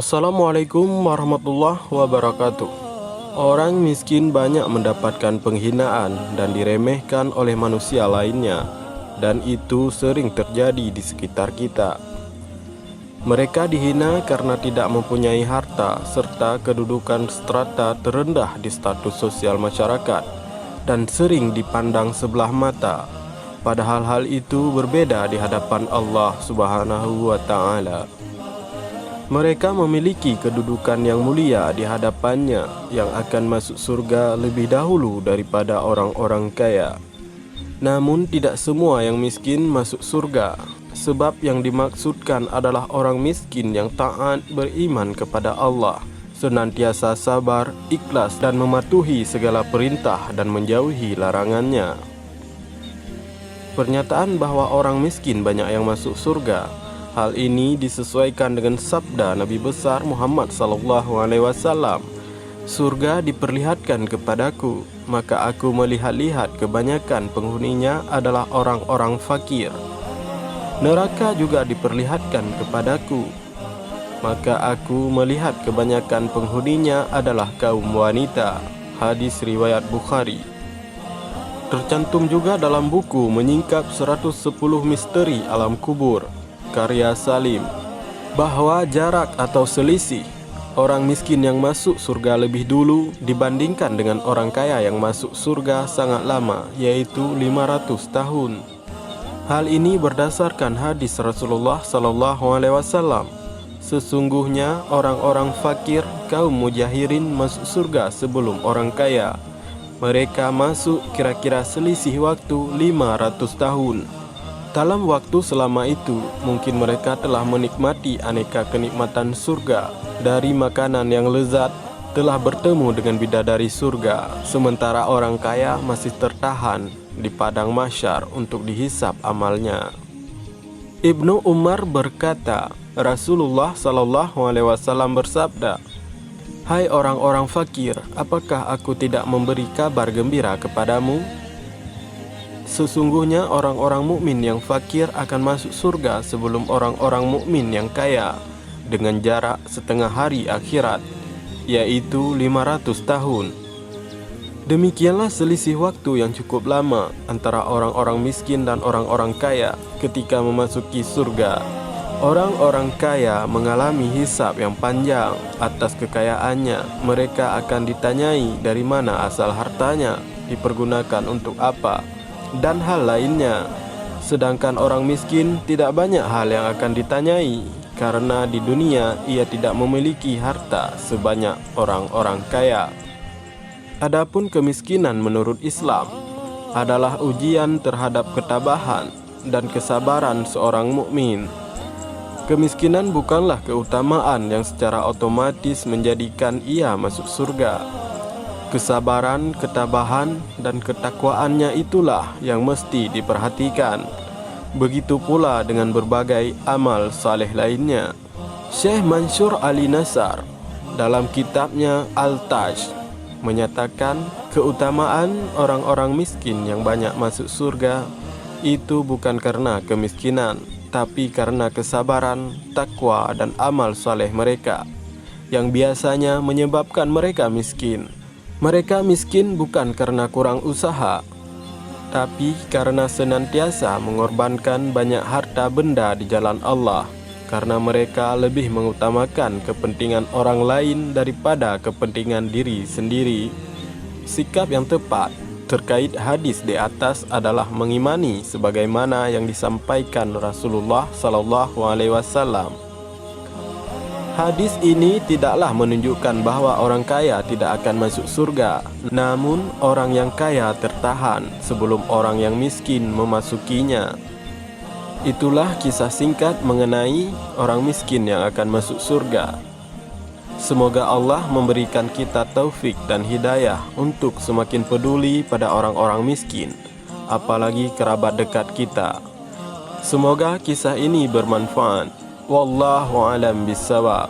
Assalamualaikum warahmatullahi wabarakatuh. Orang miskin banyak mendapatkan penghinaan dan diremehkan oleh manusia lainnya, dan itu sering terjadi di sekitar kita. Mereka dihina karena tidak mempunyai harta serta kedudukan strata terendah di status sosial masyarakat, dan sering dipandang sebelah mata. Padahal hal itu berbeda di hadapan Allah Subhanahu wa Ta'ala. Mereka memiliki kedudukan yang mulia di hadapannya, yang akan masuk surga lebih dahulu daripada orang-orang kaya. Namun tidak semua yang miskin masuk surga, sebab yang dimaksudkan adalah orang miskin yang taat beriman kepada Allah, senantiasa sabar, ikhlas dan mematuhi segala perintah dan menjauhi larangannya. Pernyataan bahwa orang miskin banyak yang masuk surga, hal ini disesuaikan dengan sabda Nabi besar Muhammad SAW. Surga diperlihatkan kepadaku, maka aku melihat-lihat kebanyakan penghuninya adalah orang-orang fakir. Neraka juga diperlihatkan kepadaku, maka aku melihat kebanyakan penghuninya adalah kaum wanita. Hadis riwayat Bukhari. Tercantum juga dalam buku Menyingkap 110 Misteri Alam Kubur karya Salim, bahwa jarak atau selisih orang miskin yang masuk surga lebih dulu dibandingkan dengan orang kaya yang masuk surga sangat lama, yaitu 500 tahun. Hal ini berdasarkan hadis Rasulullah SAW. Sesungguhnya orang-orang fakir kaum mujahirin masuk surga sebelum orang kaya. Mereka masuk kira-kira selisih waktu 500 tahun. Dalam waktu selama itu, mungkin mereka telah menikmati aneka kenikmatan surga, dari makanan yang lezat, telah bertemu dengan bidadari surga, sementara orang kaya masih tertahan di padang mahsyar untuk dihisap amalnya. Ibnu Umar berkata, Rasulullah SAW bersabda, "Hai orang-orang fakir, apakah aku tidak memberi kabar gembira kepadamu? Sesungguhnya orang-orang mukmin yang fakir akan masuk surga sebelum orang-orang mukmin yang kaya, dengan jarak setengah hari akhirat, yaitu 500 tahun. Demikianlah selisih waktu yang cukup lama antara orang-orang miskin dan orang-orang kaya ketika memasuki surga. Orang-orang kaya mengalami hisab yang panjang atas kekayaannya. Mereka akan ditanyai dari mana asal hartanya, dipergunakan untuk apa, dan hal lainnya. Sedangkan orang miskin tidak banyak hal yang akan ditanyai, karena di dunia ia tidak memiliki harta sebanyak orang-orang kaya. Adapun kemiskinan menurut Islam adalah ujian terhadap ketabahan dan kesabaran seorang mukmin. Kemiskinan bukanlah keutamaan yang secara otomatis menjadikan ia masuk surga. Kesabaran, ketabahan, dan ketakwaannya itulah yang mesti diperhatikan. Begitu pula dengan berbagai amal saleh lainnya. Syekh Mansur Ali Nasar dalam kitabnya Al-Taj menyatakan keutamaan orang-orang miskin yang banyak masuk surga itu bukan karena kemiskinan, tapi karena kesabaran, takwa, dan amal saleh mereka yang biasanya menyebabkan mereka miskin. Mereka miskin bukan karena kurang usaha, tapi karena senantiasa mengorbankan banyak harta benda di jalan Allah, karena mereka lebih mengutamakan kepentingan orang lain daripada kepentingan diri sendiri. Sikap yang tepat terkait hadis di atas adalah mengimani sebagaimana yang disampaikan Rasulullah SAW. Hadis ini tidaklah menunjukkan bahwa orang kaya tidak akan masuk surga, namun orang yang kaya tertahan sebelum orang yang miskin memasukinya. Itulah kisah singkat mengenai orang miskin yang akan masuk surga. Semoga Allah memberikan kita taufik dan hidayah untuk semakin peduli pada orang-orang miskin, apalagi kerabat dekat kita. Semoga kisah ini bermanfaat. Wallahu a'lam bishawab.